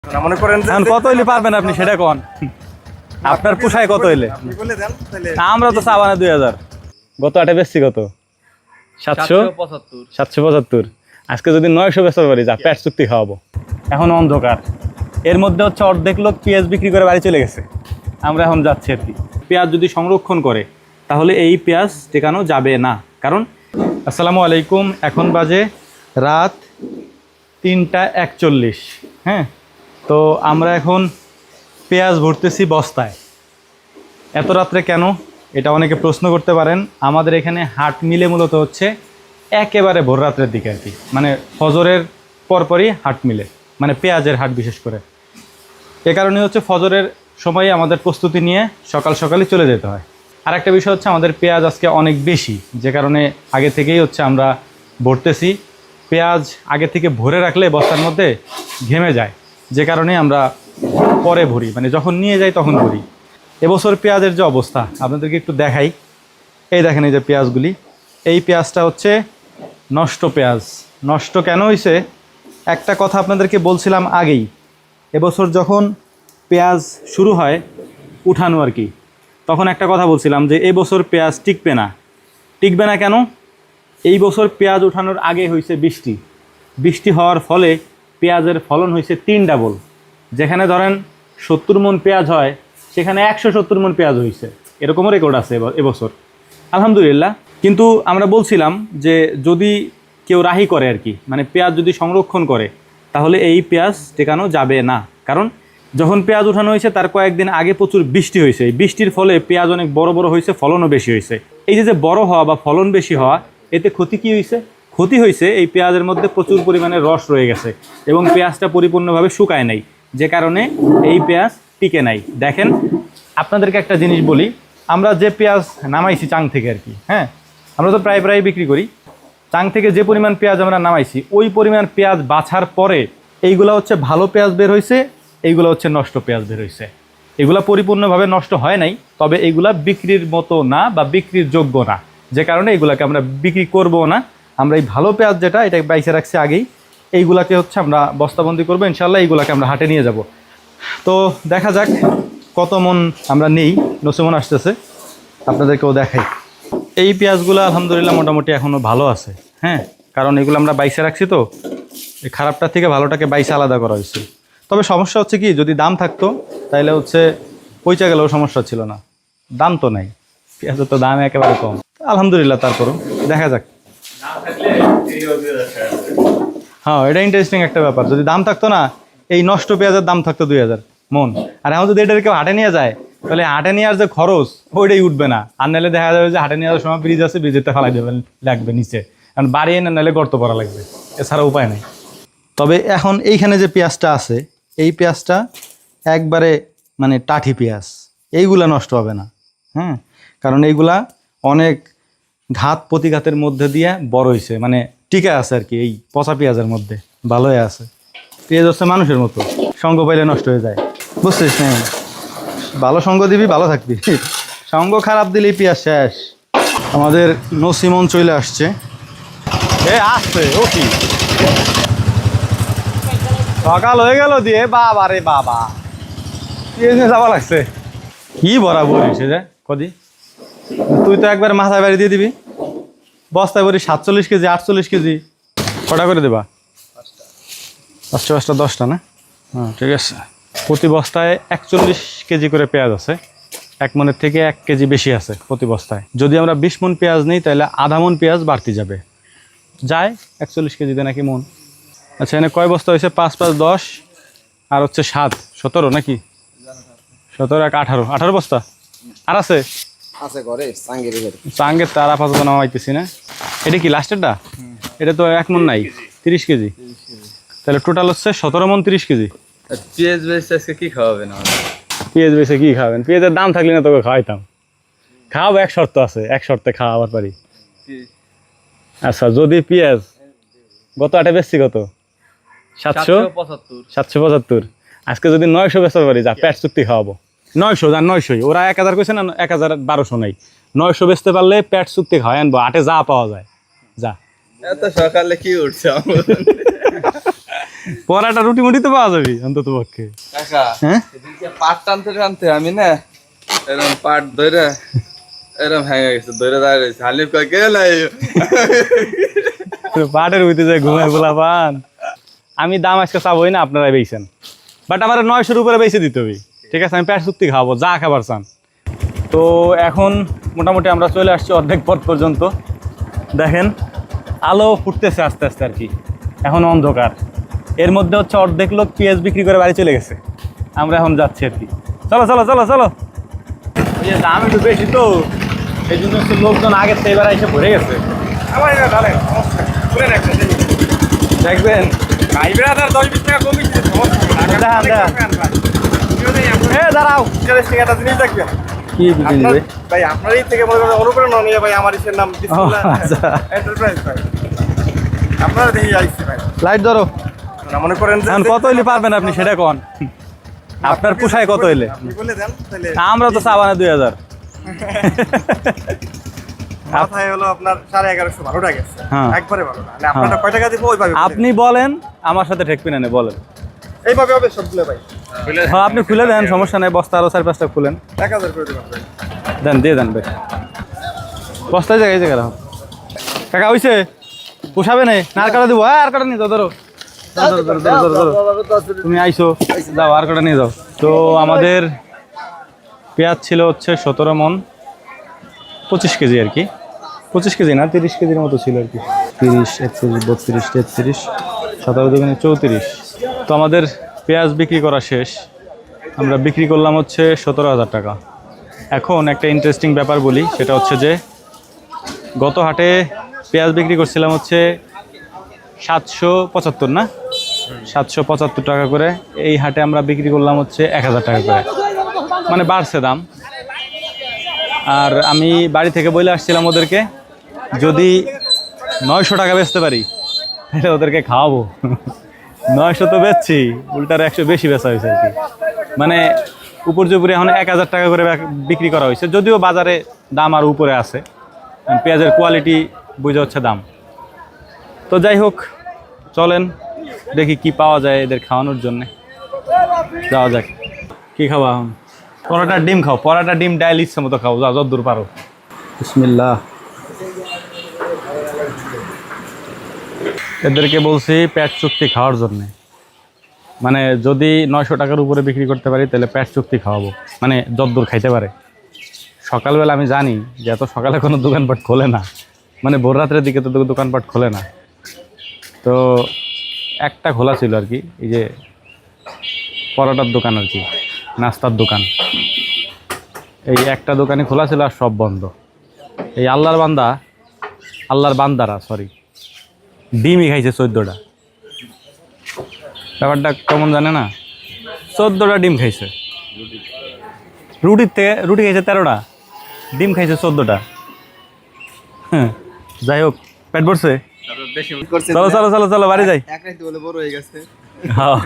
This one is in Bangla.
মনে করেন এখন কত হইলে পারবেন আপনি সেটা কোন আপনার পোষায় কত হইলে বলে দেন তাহলে। আমরা তো চা বানা 2000 গত আটে বেচছি কত 775 আজকে যদি 900 বেচতে পারি যা পেট চুক্তি খাওয়াবো। এখন অন্ধকার, এর মধ্যে হচ্ছে অর্ধেক লোক পেঁয়াজ বিক্রি করে বাড়ি চলে গেছে, আমরা এখন যাচ্ছি আর কি। পেঁয়াজ যদি সংরক্ষণ করে তাহলে এই পেঁয়াজ টেকানো যাবে না। কারণ আসসালামু আলাইকুম, এখন বাজে রাত 3টা 41। হ্যাঁ, তো আমরা এখন পেঁয়াজ ভরতেছি বস্তায়। এত রাত্রে কেন, এটা অনেকে প্রশ্ন করতে পারেন। আমাদের এখানে হাট মিলে মূলত হচ্ছে একেবারে ভোর রাত্রের দিকে আর কি, মানে ফজরের পরপরই হাট মিলে, মানে পেঁয়াজের হাট বিশেষ করে। এ কারণে হচ্ছে ফজরের সময় আমাদের প্রস্তুতি নিয়ে সকাল সকালই চলে যেতে হয়। আর একটা বিষয় হচ্ছে আমাদের পেঁয়াজ আজকে অনেক বেশি, যে কারণে আগে থেকেই হচ্ছে আমরা ভরতেছি। পেঁয়াজ আগে থেকে ভরে রাখলে বস্তার মধ্যে ঘেমে যায়, যে কারণে আমরা পরে ভরি, মানে যখন নিয়ে যাই তখন ভরি। এবছর পেঁয়াজের যে অবস্থা আপনাদেরকে একটু দেখাই। এই দেখেন এই যে পেঁয়াজগুলি, এই পেঁয়াজটা হচ্ছে নষ্ট পেঁয়াজ। নষ্ট কেন হয়েছে একটা কথা আপনাদেরকে বলছিলাম আগেই। এবছর যখন পেঁয়াজ শুরু হয় উঠানো আর কি, তখন একটা কথা বলছিলাম যে এবছর পেঁয়াজ টিকবে না। টিকবে না কেন? এই বছর পেঁয়াজ উঠানোর আগে হয়েছে বৃষ্টি। বৃষ্টি হওয়ার ফলে পেঁয়াজের ফলন হয়েছে 3 ডাবল। যেখানে ধরেন 70 মণ পেঁয়াজ হয় সেখানে 170 মণ পেঁয়াজ হয়েছে, এরকমও রেকর্ড আছে এবছর আলহামদুলিল্লাহ। কিন্তু আমরা বলছিলাম যে যদি কেউ রাহি করে আর কি, মানে পেঁয়াজ যদি সংরক্ষণ করে তাহলে এই পেঁয়াজ টেকানো যাবে না। কারণ যখন পেঁয়াজ উঠানো হয়েছে তার কয়েকদিন আগে প্রচুর বৃষ্টি হয়েছে। এই বৃষ্টির ফলে পেঁয়াজ অনেক বড় বড় হয়েছে, ফলনও বেশি হয়েছে। এই যে বড় হওয়া বা ফলন বেশি হওয়া, এতে ক্ষতি কী হয়েছে? ক্ষতি হয়েছে এই পেঁয়াজের মধ্যে প্রচুর পরিমাণে রস রয়ে গেছে এবং পেঁয়াজটা পরিপূর্ণভাবে শুকায় নাই, যে কারণে এই পেঁয়াজ টিকে নাই। দেখেন আপনাদেরকে একটা জিনিস বলি, আমরা যে পেঁয়াজ নামাইছি চাং থেকে আর কি, হ্যাঁ, আমরা তো প্রায় বিক্রি করি। চাং থেকে যে পরিমাণ পেঁয়াজ আমরা নামাইছি ওই পরিমাণ পেঁয়াজ বাছার পরে এইগুলা হচ্ছে ভালো পেঁয়াজ বের হয়েছে, এইগুলো হচ্ছে নষ্ট পেঁয়াজ বের হয়েছে। এগুলা পরিপূর্ণভাবে নষ্ট হয় নাই, তবে এইগুলা বিক্রির মতো না বা বিক্রির যোগ্য না, যে কারণে এইগুলাকে আমরা বিক্রি করব না। আমরা এই ভালো পেঁয়াজ যেটা, এটা বাইসে রাখছি আগেই, এইগুলাকে হচ্ছে আমরা বস্তাবন্দি করবো ইনশাল্লাহ। এইগুলাকে আমরা হাটে নিয়ে যাব। তো দেখা যাক কত মন আমরা নেই। নসিমন আসতেছে, আপনাদেরকেও দেখাই। এই পেঁয়াজগুলো আলহামদুলিল্লাহ মোটামুটি এখনও ভালো আছে। হ্যাঁ, কারণ এগুলো আমরা বাইসে রাখছি, তো এই খারাপটা থেকে ভালোটাকে বাইসে আলাদা করা হয়েছে। তবে সমস্যা হচ্ছে কি, যদি দাম থাকতো তাহলে হচ্ছে পয়সা গেলেও সমস্যা ছিল না। দাম তো নাই, পেঁয়াজের তো দাম একেবারে কম আলহামদুলিল্লাহ। তারপরও দেখা যাক। হ্যাঁ, এটা ইন্টারেস্টিং একটা ব্যাপার। যদি দাম থাকতো না, এই নষ্ট পেঁয়াজের দাম থাকতো 2000 মন। আর এখন যদি এটা কেউ হাটে নিয়ে যায় তাহলে হাটে নেওয়ার যে খরচ ওইটাই উঠবে না। আর নাহলে দেখা যাবে যে হাটে নেওয়ার সময় ব্রিজ আছে, ব্রিজেতে ফেলাই দেবেন লাগবে নিচে, কারণ বাড়িয়ে না নাহলে গর্ত করা লাগবে, এছাড়া উপায় নেই। তবে এখন এইখানে যে পেঁয়াজটা আছে, এই পেঁয়াজটা একবারে মানে টাঠি পেঁয়াজ, এইগুলা নষ্ট হবে না। হ্যাঁ, কারণ এইগুলা অনেক ঘাত প্রতিঘাতের মধ্যে দিয়ে বড় হয়েছে, মানে টিকে আছে আর কি। এই পচা পেঁয়াজের মধ্যে ভালো হয়ে আছে। পেঁয়াজ হচ্ছে মানুষের মতো, সঙ্গ পাইলে নষ্ট হয়ে যায়, বুঝছিস না? ভালো সঙ্গ দিবি ভালো থাকবি, সঙ্গ খারাপ দিলেই পেঁয়াজ শেষ। আমাদের নসিমন চলে আসছে। আসছে ও কি সকাল হয়ে গেল দিয়ে, বাবা রে বাবা, যাওয়া লাগছে। কি বরাবর হয়েছে যে কদি, তুই তো একবার মাথায় বাড়ি দিয়ে দিবি। বস্তায় বলি 47 কেজি 48 কেজি কটা করে দেবা? 5টা 5টা 10টা না? হ্যাঁ ঠিক আছে। প্রতি বস্তায় 41 কেজি করে পেঁয়াজ আছে, 1 মনের থেকে 1 কেজি বেশি আছে প্রতি বস্তায়। যদি আমরা 20 মণ পেঁয়াজ নিই তাহলে আধা মণ পেঁয়াজ বাড়তি যাবে, যায় 41 কেজিতে নাকি মন। আচ্ছা, এনে কয় বস্তা হয়েছে? 5 5 10 আর হচ্ছে 7 17 নাকি? 17 1 18 18 বস্তা আর আছে চাঙ্গের তার আপাতত নামাইতেছি না। এটা কি লাস্টেরটা? এটা তো 1 মণ নাই, 30 কেজি। তাহলে টোটাল হচ্ছে 17 মণ 30 কেজি। পেঁয়াজ বেচে আজকে কি খাওয়াবেন? পেঁয়াজ বেচে কি খাবেন? পেঁয়াজের দাম থাকলে না তোকে খাওয়াইতাম। খাওয়াবো, এক শর্ত আছে, এক শর্তে খাওয়াবার পারি। আচ্ছা, যদি পেঁয়াজ গত আটে বেচছি কত? 775। আজকে যদি 900 বেচতে পারি যা পেট চুক্তি খাওয়াবো। 900 যা 900, ওরা 1000 কইছে না, 1012 নাই। 900 বেচতে পারলে পেট চুক্তি খাওয়াই আনবো। আটে যা পাওয়া যায় যা। এত সকালে কি উঠছে? পরাটা রুটি মুটি তো পাওয়া যাবে অন্তত পক্ষে। কাকা হ্যাঁ এদিকে পাট টানতে টানতে আমি না এরকম পাট ধরে এরকম হয়ে গেছে, ধরে দাঁড়িয়েছে। হালিফ কয় কে নাই পাটের ভিতরে যায় ঘুমায় বলা পান। আমি দাম আজকে চাবোই না, আপনারা বেচছেন, বাট আমার 900-র উপরে বেচে দিতে হবে, ঠিক আছে? আমি পেট চুক্তি খাওয়াবো, যা খাবার চান। তো এখন মোটামুটি আমরা চলে আসছি অর্ধেক পথ পর্যন্ত। দেখেন আলো ফুটতেছে আস্তে আস্তে আর কি, এখন অন্ধকার। এর মধ্যে হচ্ছে অর্ধেক লোক পেঁয়াজ বিক্রি করে বাড়ি চলে গেছে, আমরা এখন যাচ্ছি আর কি। চলো চলো চলো চলো। এই যে দাম একটু বেশি তো, এই জন্য হচ্ছে লোকজন আগের থেকে এবার এসে ভরে গেছে। দেখবেন দাঁড়াও, কি দিবে ভাই আপনারই থেকে মনে করেন অনুপ্রেরণা নিয়ে ভাই আমার ইসের নাম এন্টারপ্রাইজ ভাই, আপনারা দেখে আইছি ভাই। লাইট ধরো। মনে করেন যে এখন কত হইলে পারবেন আপনি সেটা কোন? আপনার পোষায় কত হইলে? আপনি বলে দেন তাহলে। আমরা তো চাবানে 2000। মাথায় হলো আপনার 1150 ভালো টাকা গেছে, হ্যাঁ। একবারে ভালো না। আপনারা কয় টাকা দিব ওইভাবে আপনি বলেন, আমার সাথে ঠেকবি না বলেন। এইভাবে হবে সবগুলো ভাই। হ্যাঁ আপনি খুলে দেন, সমস্যা নেই। বস্তা আরো 4-5টা খুলেন, 1000 করে দিবেন ভাই। দেন দিয়ে দেন ভাই। বস্তায় জায়গায় জায়গা রাখো। কাকা হইছে পোষাবে না? আর কাটা দিব? আর কাটা নিয়ে যাও, ধরো ধরো ধরো ধরো ধরো ধরো। তুমি আইসো, যাও আর কাটা নিয়ে যাও। তো আমাদের পেঁয়াজ ছিল হচ্ছে 17 মণ, 25 কেজি আর কি। 25 কেজি না, 30 কেজির মতো ছিল আর কি। 30, 31, 32, 33, 17 দুগুণে 34। তো আমাদের পেঁয়াজ বিক্রি করা শেষ, আমরা বিক্রি করলাম হচ্ছে 17,000 টাকা। এখন একটা ইন্টারেস্টিং ব্যাপার বলি, সেটা হচ্ছে যে গত হাটে পেঁয়াজ বিক্রি করছিলাম হচ্ছে 775 না, 775 টাকা করে। এই হাটে আমরা বিক্রি করলাম হচ্ছে 1000 টাকা করে, মানে বাড়ছে দাম। আর আমি বাড়ি থেকে বলে আসছিলাম ওদেরকে, যদি 900 টাকা বেচতে পারি তাহলে ওদেরকে খাওয়াবো। 900 তো বেচছি, উল্টার 100 বেশি বেচা হয়েছে আর কি। মানে উপর জুপুরে এখন 1000 টাকা করে বিক্রি করা হয়েছে, যদিও বাজারে দাম আর উপরে আছে, পেঁয়াজের কোয়ালিটি বুঝে হচ্ছে দাম। তো যাই হোক, চলেন দেখি কি পাওয়া যায় এদের খাওয়ানোর জন্যে। যাওয়া যাক। কি খাওয়া? পরোটা ডিম খাও, পরোটা ডিম ডাইল ইচ্ছে মতো খাও, যাও যতদূর পারো। বিসমিল্লাহ। এদেরকে বলছি পেট চুক্তি খাওয়ার জন্যে, মানে যদি 900 টাকার উপরে বিক্রি করতে পারি তাহলে পেট চুক্তি খাওয়াবো, মানে যতদূর খাইতে পারে। সকালবেলা আমি জানি যে এত সকালে কোনো দোকানপাট খোলে না, মানে ভোর রাত্রের দিকে তো দোকানপাট খোলে না। তো একটা খোলা ছিল আর কি, এই যে পরোটার দোকান আর কি, নাস্তার দোকান। এই একটা দোকানে খোলা ছিল, আর সব বন্ধ। এই আল্লাহর বান্দারা ডিমই খাইছে 14টা। ব্যাপারটা কেমন জানে না, 14টা ডিম খাইছে। রুটি খাইছে 13টা, ডিম খাইছে 14টা। হ্যাঁ, যাই হোক, পেট ভরছে। বেশি করছে। চলো চলো চলো চলো বাড়ি যাই। এক রাইতে বলে বড় হয়ে গেছে। হ্যাঁ